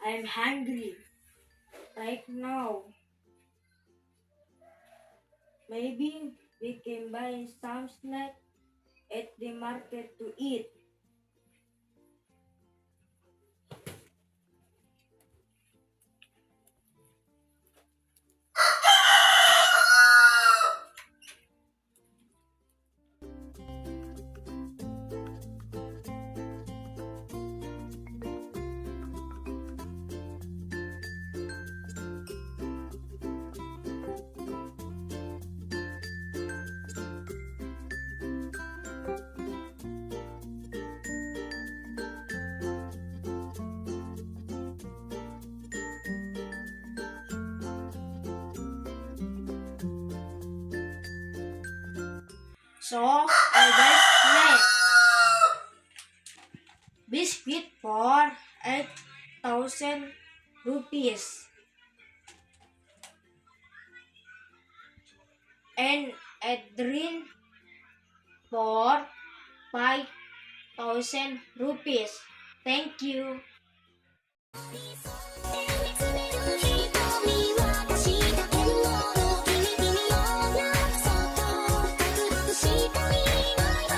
I'm hungry right now. Maybe we can buy some snack at the market to eat. So I buy snack biscuit for 8,000 rupees and a drink for 5,000 rupees. Thank you.